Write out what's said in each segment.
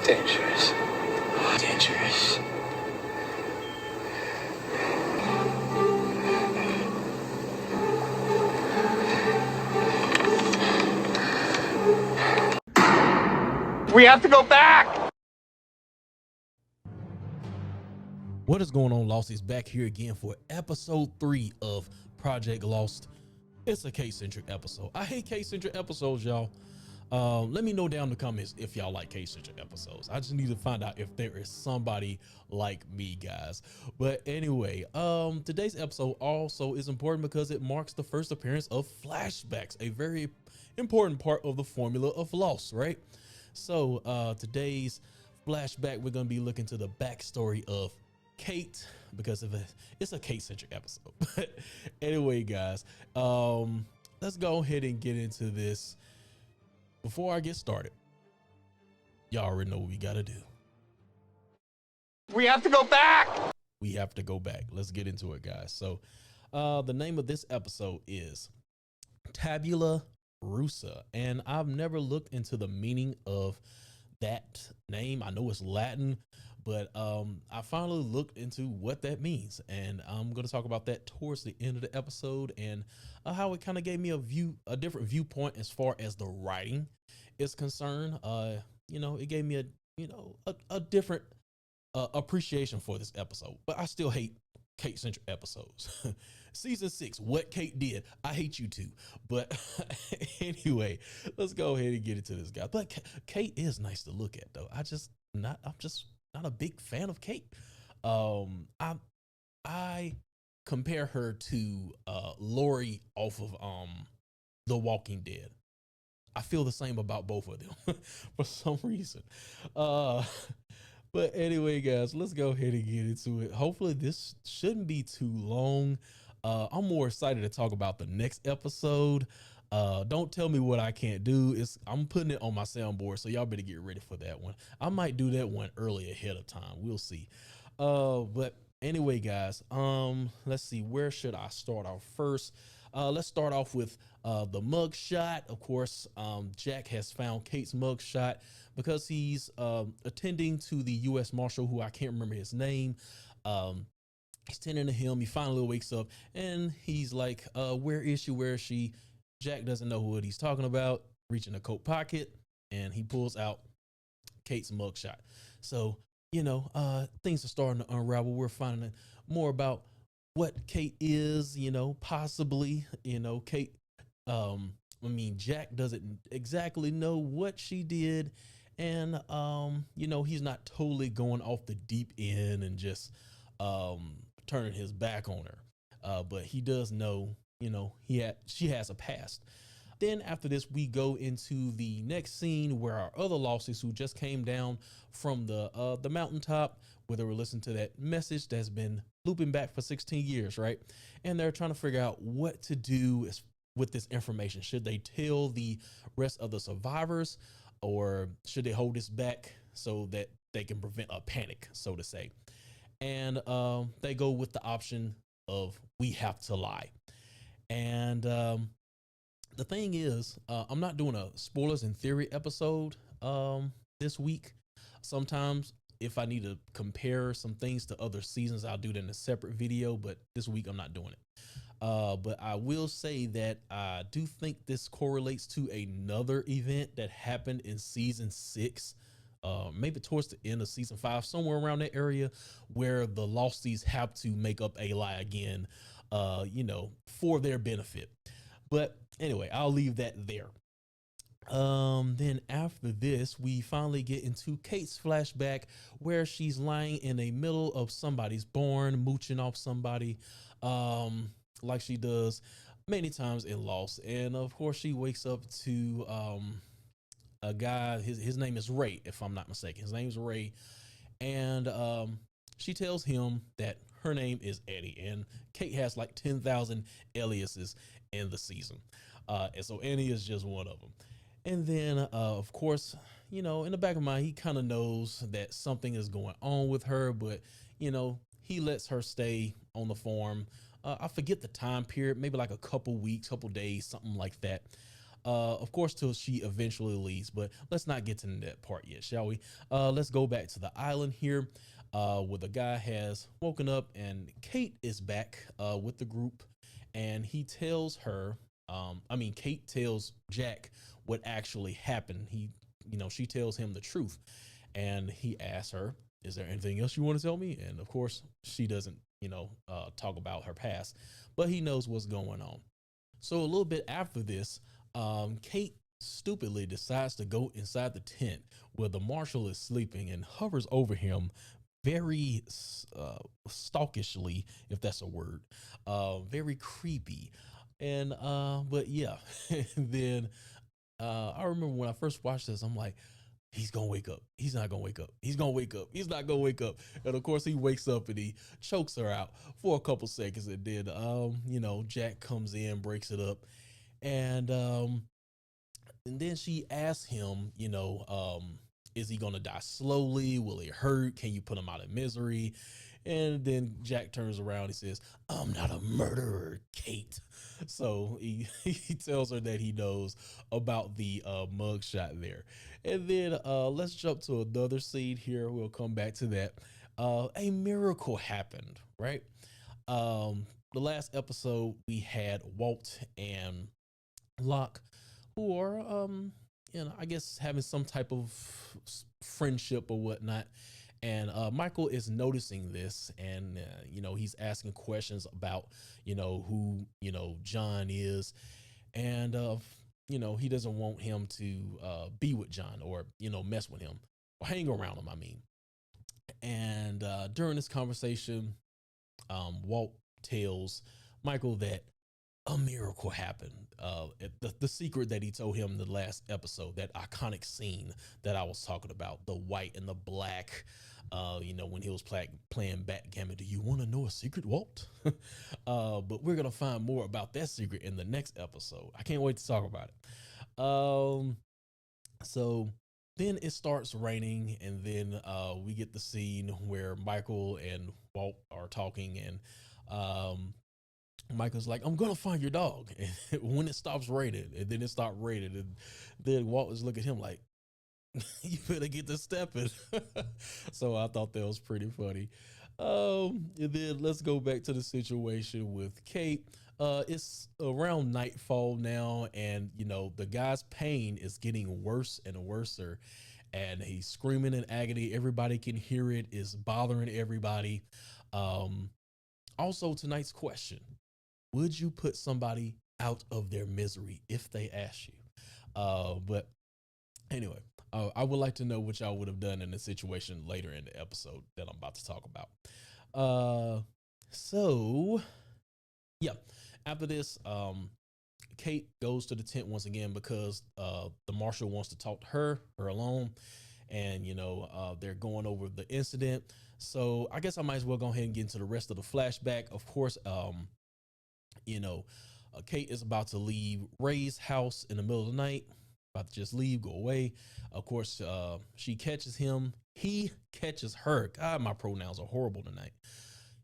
Dangerous. Dangerous. We have to go back! What is going on, Lost? Is back here again for episode 3 of Project Lost. It's a case-centric episode. I hate case-centric episodes, y'all. Let me know down in the comments if y'all like case-centric episodes. I just need to find out if there is somebody like me, guys. But anyway, today's episode also is important because it marks the first appearance of flashbacks, a very important part of the formula of Lost, right? So today's flashback, we're going to be looking to the backstory of Kate, because of it's a Kate-centric episode. But anyway, guys, let's go ahead and get into this. Before I get started, y'all already know what we gotta do. We have to go back! We have to go back. Let's get into it, guys. So the name of this episode is Tabula Rusa, and I've never looked into the meaning of that name. I know it's Latin, but I finally looked into what that means, and I'm going to talk about that towards the end of the episode, and how it kind of gave me a different viewpoint as far as the writing is concerned. It gave me a different appreciation for this episode, but I still hate Kate-centric episodes. Season 6, what Kate did. I hate you too. But anyway, let's go ahead and get into this, guy. But Kate is nice to look at, though. I'm just not a big fan of Kate. I compare her to Lori off of The Walking Dead. I feel the same about both of them for some reason. But anyway, guys, let's go ahead and get into it. Hopefully this shouldn't be too long. I'm more excited to talk about the next episode. Don't tell me what I can't do. I'm putting it on my soundboard, so y'all better get ready for that one. I might do that one early ahead of time. We'll see. But anyway, guys, let's see. Where should I start off first? Let's start off with the mug shot. Of course, Jack has found Kate's mug shot because he's attending to the U.S. Marshal, who I can't remember his name. He's tending to him. He finally wakes up and he's like, where is she? Where is she? Jack doesn't know what he's talking about. Reaching the coat pocket, and he pulls out Kate's mugshot. So, things are starting to unravel. We're finding more about what Kate is, possibly, Kate, Jack doesn't exactly know what she did. And, he's not totally going off the deep end and just, turning his back on her. But he does know, she has a past. Then after this, we go into the next scene where our other losses who just came down from the mountaintop, where they were listening to that message that's been looping back for 16 years, right? And they're trying to figure out what to do with this information. Should they tell the rest of the survivors, or should they hold this back so that they can prevent a panic, so to say? And they go with the option of we have to lie. And the thing is, I'm not doing a spoilers and theory episode this week. Sometimes if I need to compare some things to other seasons, I'll do that in a separate video, but this week I'm not doing it. But I will say that I do think this correlates to another event that happened in season 6. Maybe towards the end of season 5, somewhere around that area, where the Losties have to make up a lie again, for their benefit. But anyway, I'll leave that there. Then after this, we finally get into Kate's flashback, where she's lying in the middle of somebody's barn, mooching off somebody, like she does many times in Lost. And of course, she wakes up to a guy. His name is Ray, if I'm not mistaken. His name's Ray, and she tells him that her name is Eddie, and Kate has like 10,000 aliases in the season, and so Eddie is just one of them. And then of course, in the back of my mind, he kind of knows that something is going on with her, but he lets her stay on the farm. I forget the time period, maybe like a couple weeks, couple days, something like that. Of course, till she eventually leaves, but let's not get to that part yet, shall we? Let's go back to the island here, where the guy has woken up and Kate is back with the group, and he tells her, Kate tells Jack what actually happened. She tells him the truth, and he asks her, "Is there anything else you want to tell me?" And of course, she doesn't, talk about her past, but he knows what's going on. So a little bit after this, Kate stupidly decides to go inside the tent where the marshal is sleeping and hovers over him very stalkishly, if that's a word, very creepy. And but yeah, and then I remember when I first watched this, I'm like, he's gonna wake up. He's not gonna wake up. He's gonna wake up. He's not gonna wake up. And of course, he wakes up and he chokes her out for a couple seconds. And then, Jack comes in, breaks it up, and then she asks him, is he gonna die slowly? Will it hurt? Can you put him out of misery? And then Jack turns around and says, "I'm not a murderer, Kate." So he tells her that he knows about the mugshot there. And then let's jump to another scene here. We'll come back to that. A miracle happened, right? The last episode we had Walt and Locke, who are I guess having some type of friendship or whatnot. And Michael is noticing this, and he's asking questions about who John is, and he doesn't want him to be with John, or mess with him or hang around him. I mean, and during this conversation, Walt tells Michael that a miracle happened. The secret that he told him in the last episode, that iconic scene that I was talking about, the white and the black, when he was playing backgammon. Do you want to know a secret, Walt? But we're going to find more about that secret in the next episode. I can't wait to talk about it. So then it starts raining, and then we get the scene where Michael and Walt are talking, and Michael's like, "I'm gonna find your dog." And when it stops raining, and then it stopped raining, and then Walt was looking at him like, "You better get to stepping." So I thought that was pretty funny. And then let's go back to the situation with Kate. It's around nightfall now, and the guy's pain is getting worse and worser, and he's screaming in agony. Everybody can hear it. It's bothering everybody. Also, tonight's question: would you put somebody out of their misery if they ask you? But anyway, I would like to know what y'all would have done in a situation later in the episode that I'm about to talk about. So yeah, after this, Kate goes to the tent once again because the marshal wants to talk to her alone, and they're going over the incident. So I guess I might as well go ahead and get into the rest of the flashback. Of course, Kate is about to leave Ray's house in the middle of the night, about to just leave, go away. Of course, she catches him. He catches her. God, my pronouns are horrible tonight.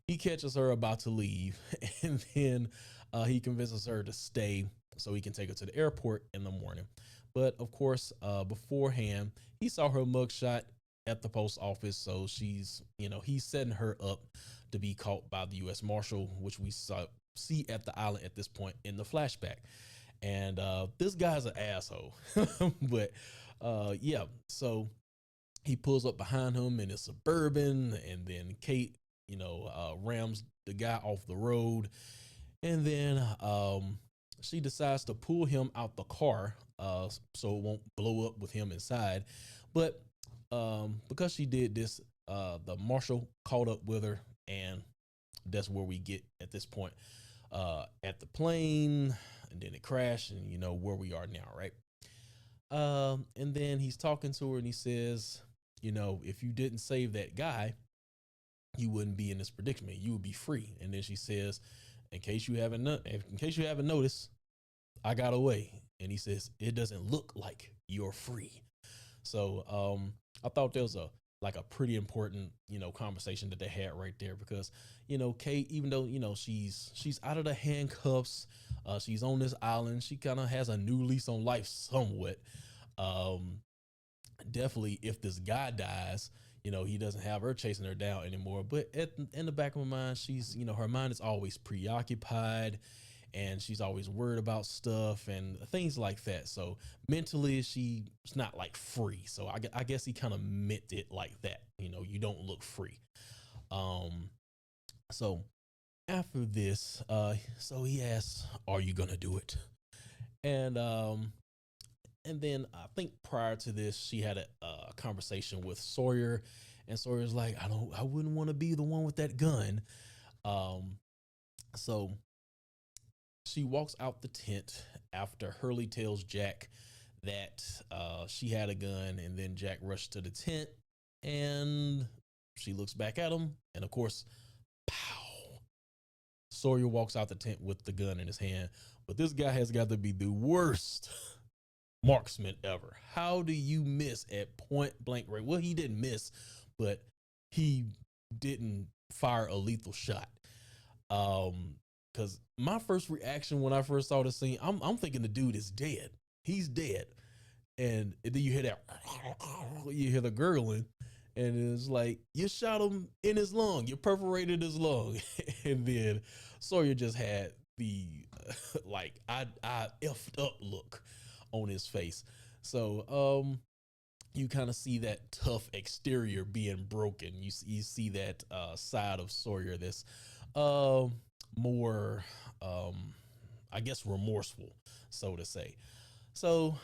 He catches her about to leave, and then he convinces her to stay so he can take her to the airport in the morning. But of course, beforehand, he saw her mugshot at the post office, so he's setting her up to be caught by the U.S. Marshal, which we see at the island at this point in the flashback. And this guy's an asshole. But yeah, so he pulls up behind him in a Suburban, and then Kate rams the guy off the road, and then she decides to pull him out the car so it won't blow up with him inside. But because she did this, the marshal caught up with her, and that's where we get at this point at the plane, and then it crashed, and where we are now, right? And then he's talking to her, and he says, if you didn't save that guy, you wouldn't be in this predicament. You would be free. And then she says, in case you haven't noticed, I got away. And he says, it doesn't look like you're free. So I thought there was a like a pretty important, conversation that they had right there, because, Kate, even though, she's out of the handcuffs, she's on this island, she kind of has a new lease on life somewhat. Um, Definitely if this guy dies, he doesn't have her chasing her down anymore. But in the back of my mind, she's, her mind is always preoccupied, and she's always worried about stuff and things like that. So mentally, she's not like free. So I guess he kind of meant it like that. You don't look free. So after this, so he asks, "Are you gonna do it?" And then I think prior to this, she had a conversation with Sawyer, and Sawyer's like, I wouldn't want to be the one with that gun. So she walks out the tent after Hurley tells Jack that she had a gun, and then Jack rushed to the tent, and she looks back at him, and of course, pow! Sawyer walks out the tent with the gun in his hand, but this guy has got to be the worst marksman ever. How do you miss at point blank range? Well, he didn't miss, but he didn't fire a lethal shot. Because my first reaction when I first saw the scene, I'm thinking the dude is dead. He's dead. And then you hear that, you hear the gurgling, and it's like, you shot him in his lung, you perforated his lung. And then Sawyer just had the like I effed up look on his face. So you kind of see that tough exterior being broken. You see that side of Sawyer that's more I guess remorseful, so to say. So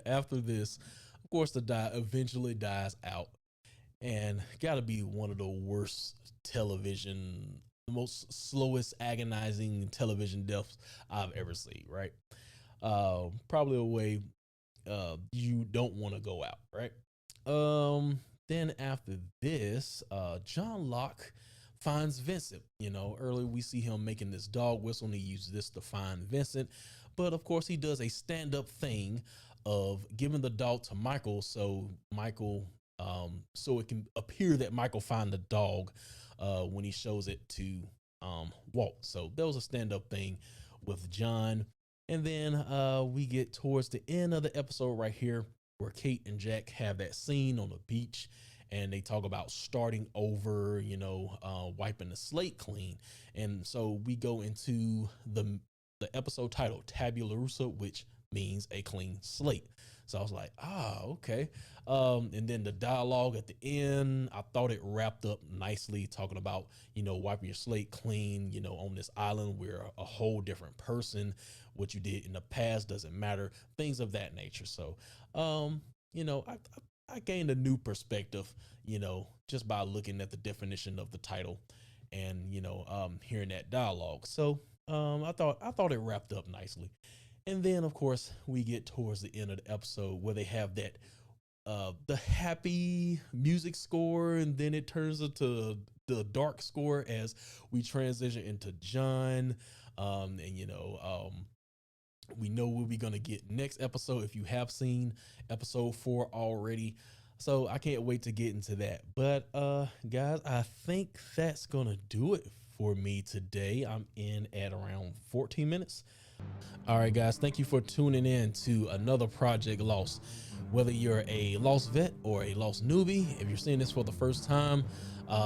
after this, of course, the die eventually dies out, and gotta be one of the worst television, the most slowest, agonizing television deaths I've ever seen, right? Probably a way you don't want to go out, right? Then after this, John Locke finds Vincent. Earlier we see him making this dog whistle, and he uses this to find Vincent. But of course, he does a stand-up thing of giving the dog to Michael, so it can appear that Michael found the dog when he shows it to Walt. So that was a stand-up thing with John. And then we get towards the end of the episode right here, where Kate and Jack have that scene on the beach, and they talk about starting over, wiping the slate clean. And so we go into the episode title, Tabula Rusa, which means a clean slate. So I was like, okay. And then the dialogue at the end, I thought it wrapped up nicely, talking about, wiping your slate clean, on this island, we're a whole different person. What you did in the past doesn't matter, things of that nature. So, I gained a new perspective, just by looking at the definition of the title and, hearing that dialogue. So, I thought it wrapped up nicely. And then, of course, we get towards the end of the episode where they have that the happy music score, and then it turns into the dark score as we transition into John. We know what we're gonna get next episode if you have seen episode 4 already. So I can't wait to get into that. But guys, I think that's gonna do it for me today. I'm in at around 14 minutes. All right, guys, thank you for tuning in to another Project Lost. Whether you're a Lost vet or a Lost newbie, if you're seeing this for the first time,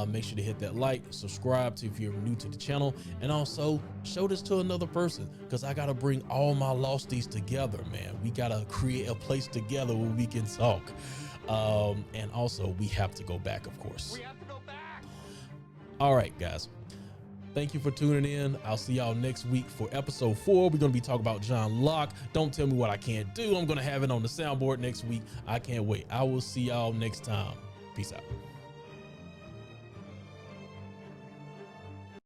make sure to hit that like, subscribe to if you're new to the channel, and also show this to another person, because I gotta bring all my Losties together, man. We gotta create a place together where we can talk. And also we have to go back, of course. We have to go back. All right, guys. Thank you for tuning in. I'll see y'all next week for episode 4. We're going to be talking about John Locke. Don't tell me what I can't do. I'm going to have it on the soundboard next week. I can't wait. I will see y'all next time. Peace out.